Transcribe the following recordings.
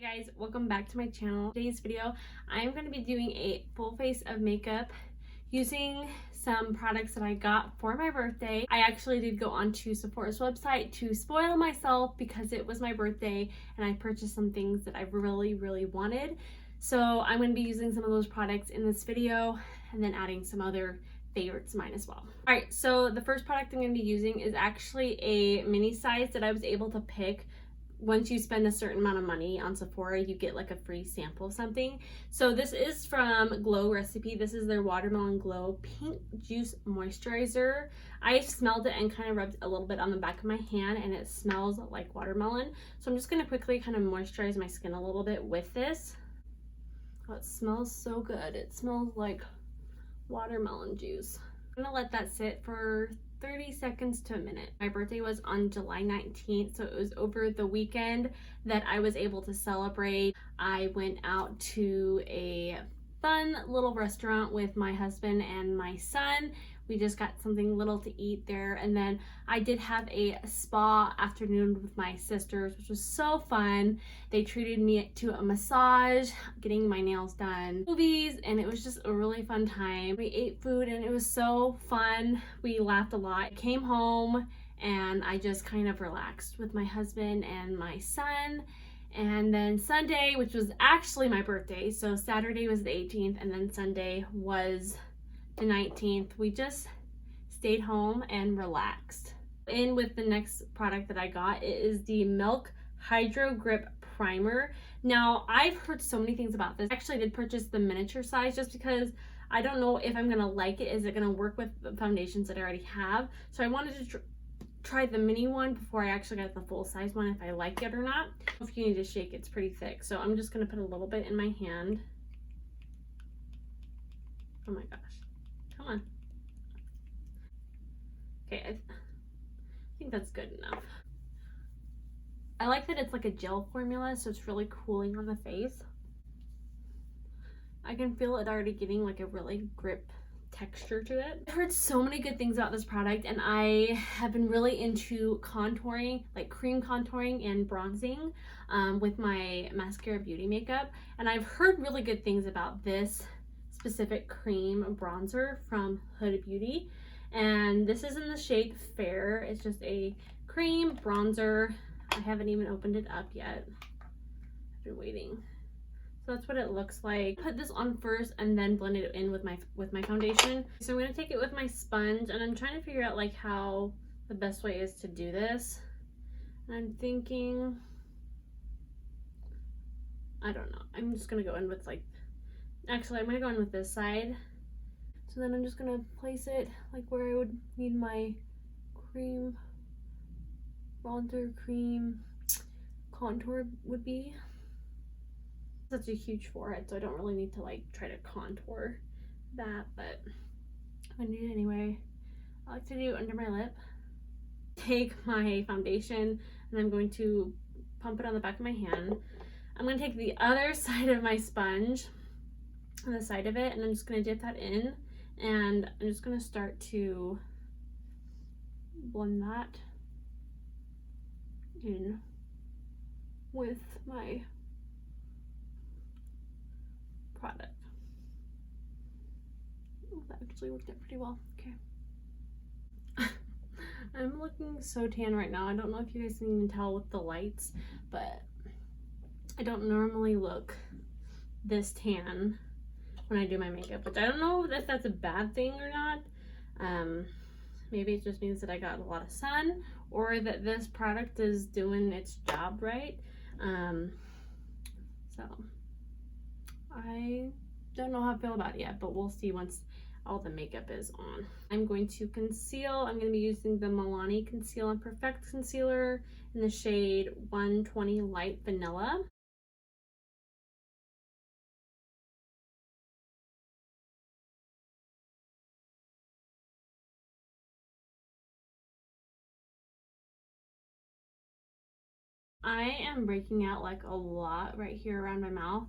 Hey guys, welcome back to my channel. Today's video, I'm going to be doing a full face of makeup using some products that I got for my birthday. I actually did go onto Sephora's website to spoil myself because it was my birthday and I purchased some things that I really wanted. So I'm going to be using some of those products in this video and then adding some other favorites of mine as well. Alright, so the first product I'm going to be using is actually a mini size that I was able to pick. Once you spend a certain amount of money on Sephora, you get like a free sample of something. So this is from Glow Recipe. This is their Watermelon Glow Pink Juice Moisturizer. I smelled it and kind of rubbed a little bit on the back of my hand and it smells like watermelon. So I'm just going to quickly kind of moisturize my skin a little bit with this. Oh, it smells so good. It smells like watermelon juice. I'm going to let that sit for 30 seconds to a minute. My birthday was on July 19th, so it was over the weekend that I was able to celebrate. I went out to a fun little restaurant with my husband and my son. We just got something little to eat there, and then I did have a spa afternoon with my sisters, which was so fun. They treated me to a massage, getting my nails done, movies, and it was just a really fun time. We ate food and it was so fun. We laughed a lot. I came home and I just kind of relaxed with my husband and my son. And then Sunday, which was actually my birthday, so Saturday was the 18th and then Sunday was the 19th, we just stayed home and relaxed. In with the next product that I got, it is the Milk Hydro Grip Primer. Now, I've heard so many things about this. I actually did purchase the miniature size just because I don't know if I'm gonna like it. Is it gonna work with the foundations that I already have? So I wanted to try the mini one before I actually got the full size one, if I like it or not. If you need to shake, it's pretty thick. So I'm just gonna put a little bit in my hand. Oh my gosh. Come on. Okay, I think that's good enough. I like that it's like a gel formula, so it's really cooling on the face. I can feel it already getting like a really grip texture to it. I've heard so many good things about this product, and I have been really into contouring, like cream contouring and bronzing with my mascara beauty makeup, and I've heard really good things about this specific cream bronzer from Huda Beauty, and this is in the shade Fair. It's just a cream bronzer. I haven't even opened it up yet. I've been waiting. So that's what it looks like. Put this on first and then blend it in with my foundation. So I'm gonna take it with my sponge, and I'm trying to figure out like how the best way is to do this. And I'm thinking, I don't know. I'm just gonna go in with like, actually I'm gonna go in with this side. So then I'm just gonna place it like where I would need my cream bronzer, cream contour would be. Such a huge forehead, so I don't really need to like try to contour that, but I'm gonna do it anyway. I like to do under my lip. Take my foundation and I'm going to pump it on the back of my hand. I'm gonna take the other side of my sponge on the side of it, and I'm just gonna dip that in, and I'm just gonna start to blend that in with my product. Oh, that actually worked out pretty well. Okay. I'm looking so tan right now. I don't know if you guys can even tell with the lights, but I don't normally look this tan when I do my makeup, which I don't know if that's a bad thing or not. Maybe it just means that I got a lot of sun, or that this product is doing its job right. So I don't know how I feel about it yet, but we'll see once all the makeup is on. I'm going to conceal. I'm going to be using the Milani Conceal and Perfect Concealer in the shade 120 Light Vanilla. I am breaking out like a lot right here around my mouth.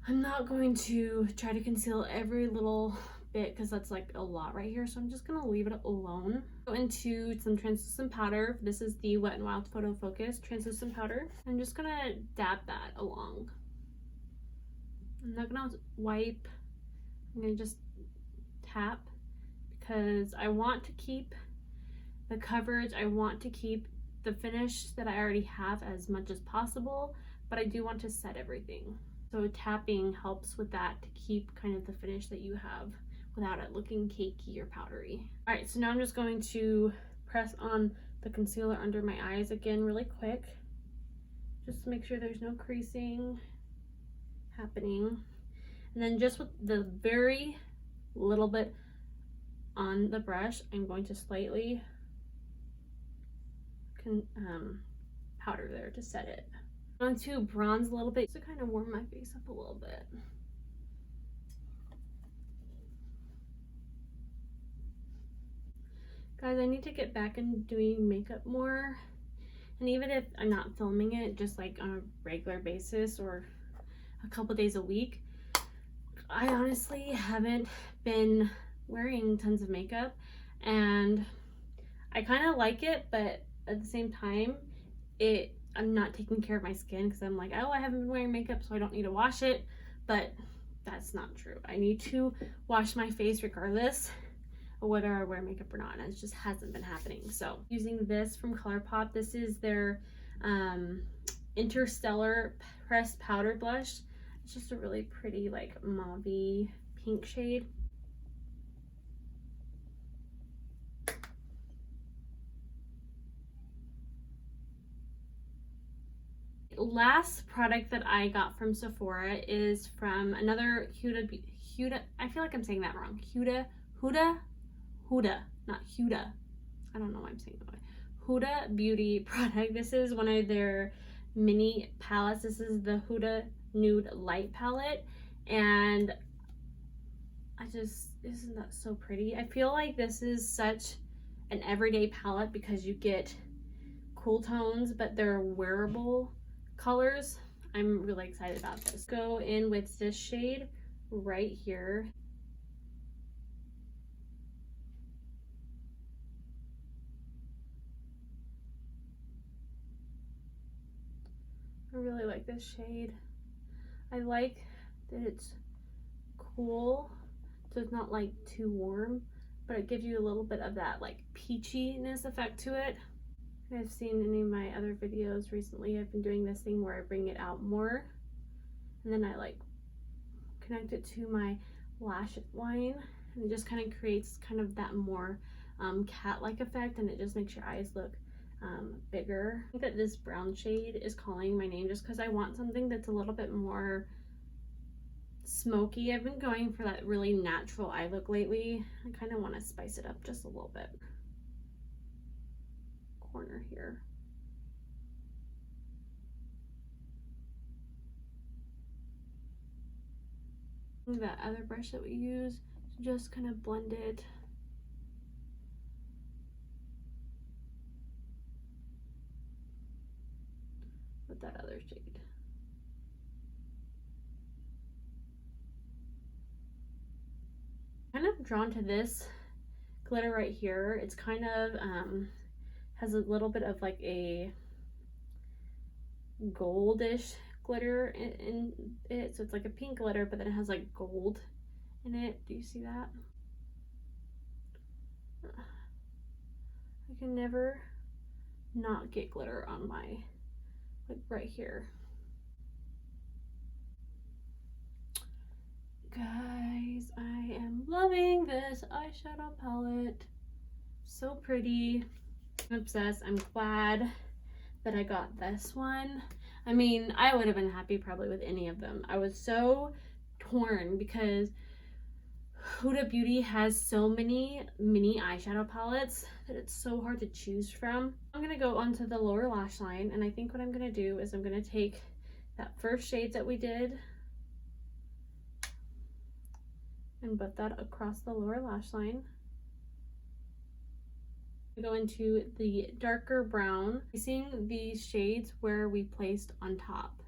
I'm not going to try to conceal every little bit because that's like a lot right here, so I'm just gonna leave it alone. Go into some translucent powder. This is the Wet n Wild Photo Focus translucent powder. I'm just gonna dab that along. I'm not gonna wipe, I'm gonna just tap because I want to keep the coverage, I want to keep the finish that I already have as much as possible, but I do want to set everything. So tapping helps with that to keep kind of the finish that you have without it looking cakey or powdery. All right, so now I'm just going to press on the concealer under my eyes again really quick, just to make sure there's no creasing happening. And then just with the very little bit on the brush, I'm going to slightly powder there to set it. I'm going to bronze a little bit to kind of warm my face up a little bit. Guys, I need to get back into doing makeup more, and even if I'm not filming it just like on a regular basis or a couple days a week, I honestly haven't been wearing tons of makeup, and I kind of like it, but at the same time I'm not taking care of my skin because I'm like, oh, I haven't been wearing makeup so I don't need to wash it, but that's not true. I need to wash my face regardless of whether I wear makeup or not, and it just hasn't been happening. So using this from ColourPop, this is their Interstellar Pressed Powder Blush. It's just a really pretty like mauve pink shade. Last product that I got from Sephora is from another Huda, I feel like I'm saying that wrong. Huda, not Huda. I don't know why I'm saying that way. Huda Beauty product. This is one of their mini palettes. This is the Huda Nude Light palette, and isn't that so pretty? I feel like this is such an everyday palette because you get cool tones, but they're wearable colors. I'm really excited about this. Go in with this shade right here. I really like this shade. I like that it's cool, so it's not like too warm, but it gives you a little bit of that like peachiness effect to it. If I've seen any of my other videos recently, I've been doing this thing where I bring it out more and then I like connect it to my lash line, and it just kind of creates kind of that more cat-like effect, and it just makes your eyes look bigger. I think that this brown shade is calling my name just because I want something that's a little bit more smoky. I've been going for that really natural eye look lately. I kind of want to spice it up just a little bit. Corner here. That other brush that we use to just kind of blend it. With that other shade. Kind of drawn to this glitter right here. It's kind of has a little bit of like a goldish glitter in it, so it's like a pink glitter, but then it has like gold in it. Do you see that? I can never not get glitter on my, like right here. Guys, I am loving this eyeshadow palette. So pretty. I'm obsessed. I'm glad that I got this one. I mean, I would have been happy probably with any of them. I was so torn because Huda Beauty has so many mini eyeshadow palettes that it's so hard to choose from. I'm gonna go onto the lower lash line, and I think what I'm gonna do is I'm gonna take that first shade that we did and put that across the lower lash line. Go into the darker brown, placing these shades where we placed on top.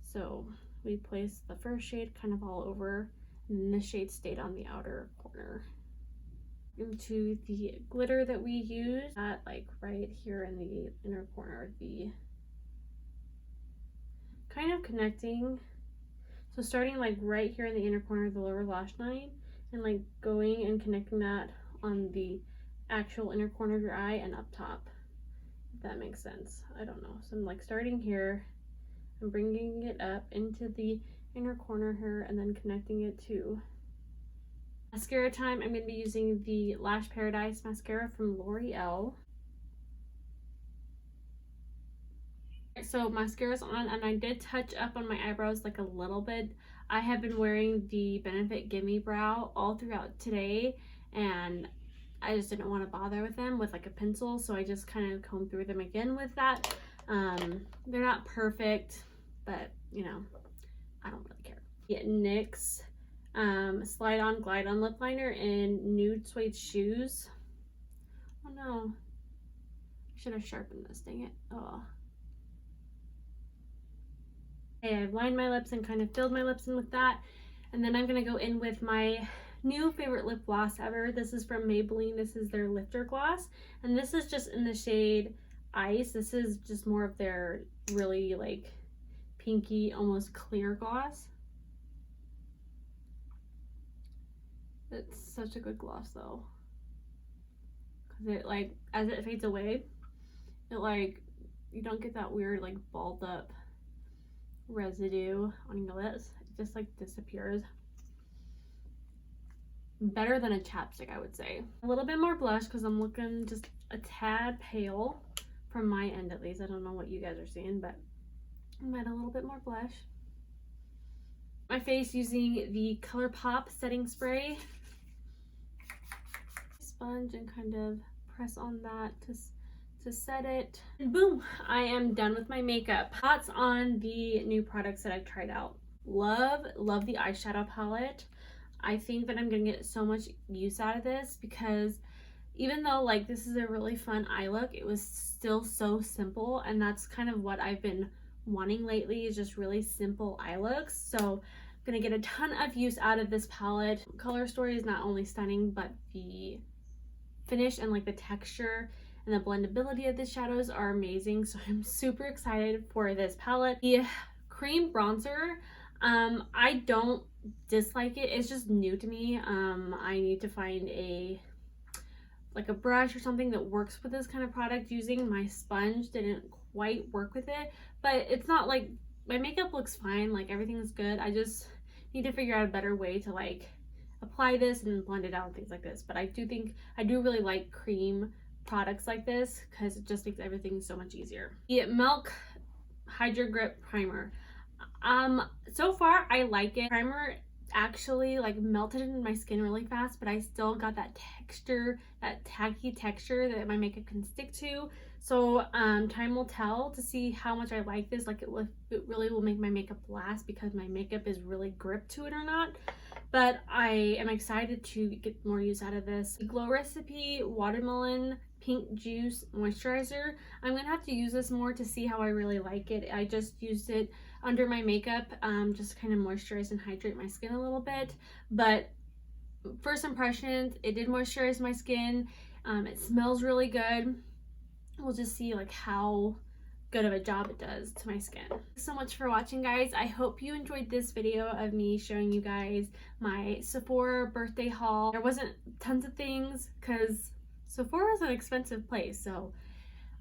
So we placed the first shade kind of all over, and the shade stayed on the outer corner. Into the glitter that we used, at like right here in the inner corner, the kind of connecting, so starting like right here in the inner corner of the lower lash line and like going and connecting that on the actual inner corner of your eye and up top, if that makes sense. I don't know, so I'm like starting here and bringing it up into the inner corner here and then connecting it to mascara time. I'm going to be using the Lash Paradise mascara from L'Oreal. So mascara's on, and I did touch up on my eyebrows like a little bit. I have been wearing the Benefit Gimme Brow all throughout today, and I just didn't want to bother with them with like a pencil, so I just kind of combed through them again with that. They're not perfect, but you know, I don't really care. Get NYX Slide On Glide On lip liner in Nude Suede Shoes. Oh no, I should have sharpened this, dang it. Oh. Okay, I've lined my lips and kind of filled my lips in with that, and then I'm gonna go in with my new favorite lip gloss ever. This is from Maybelline. This is their Lifter Gloss, and this is just in the shade Ice. This is just more of their really like pinky, almost clear gloss. It's such a good gloss though, because it like, as it fades away, it like, you don't get that weird like balled up residue on your lips. It just like disappears. Better than a chapstick, I would say. A little bit more blush because I'm looking just a tad pale from my end at least. I don't know what you guys are seeing, but I'm at a little bit more blush. My face using the ColourPop setting spray. Sponge and kind of press on that to set it. And boom, I am done with my makeup. Thoughts on the new products that I've tried out. Love the eyeshadow palette. I think that I'm gonna get so much use out of this, because even though like this is a really fun eye look, it was still so simple, and that's kind of what I've been wanting lately, is just really simple eye looks. So I'm gonna get a ton of use out of this palette. Color story is not only stunning, but the finish and like the texture and the blendability of the shadows are amazing. So I'm super excited for this palette. The cream bronzer, I don't dislike it. It's just new to me. I need to find a brush or something that works with this kind of product. Using my sponge didn't quite work with it, but it's not like my makeup looks fine, like everything's good. I just need to figure out a better way to like apply this and blend it out and things like this. But I do really like cream products like this because it just makes everything so much easier. The Milk Hydro Grip Primer. So far I like it. Primer actually like melted in my skin really fast, but I still got that texture, that tacky texture that my makeup can stick to. So time will tell to see how much I like this. Like it really will make my makeup last, because my makeup is really gripped to it or not. But I am excited to get more use out of this. The Glow Recipe Watermelon Pink Juice Moisturizer. I'm gonna have to use this more to see how I really like it. I just used it under my makeup, just kind of moisturize and hydrate my skin a little bit. But first impressions, it did moisturize my skin. It smells really good. We'll just see like how good of a job it does to my skin. Thanks so much for watching, guys. I hope you enjoyed this video of me showing you guys my Sephora birthday haul. There wasn't tons of things because Sephora is an expensive place, so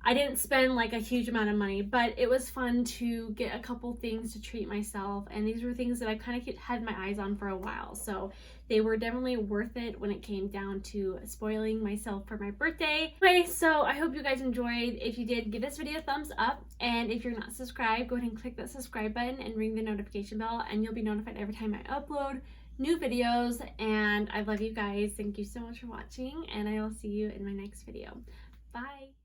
I didn't spend like a huge amount of money, but it was fun to get a couple things to treat myself, and these were things that I kind of had my eyes on for a while, so they were definitely worth it when it came down to spoiling myself for my birthday. Anyway, so I hope you guys enjoyed. If you did, give this video a thumbs up, and if you're not subscribed, go ahead and click that subscribe button and ring the notification bell, and you'll be notified every time I upload new videos. And I love you guys. Thank you so much for watching, and I will see you in my next video. Bye.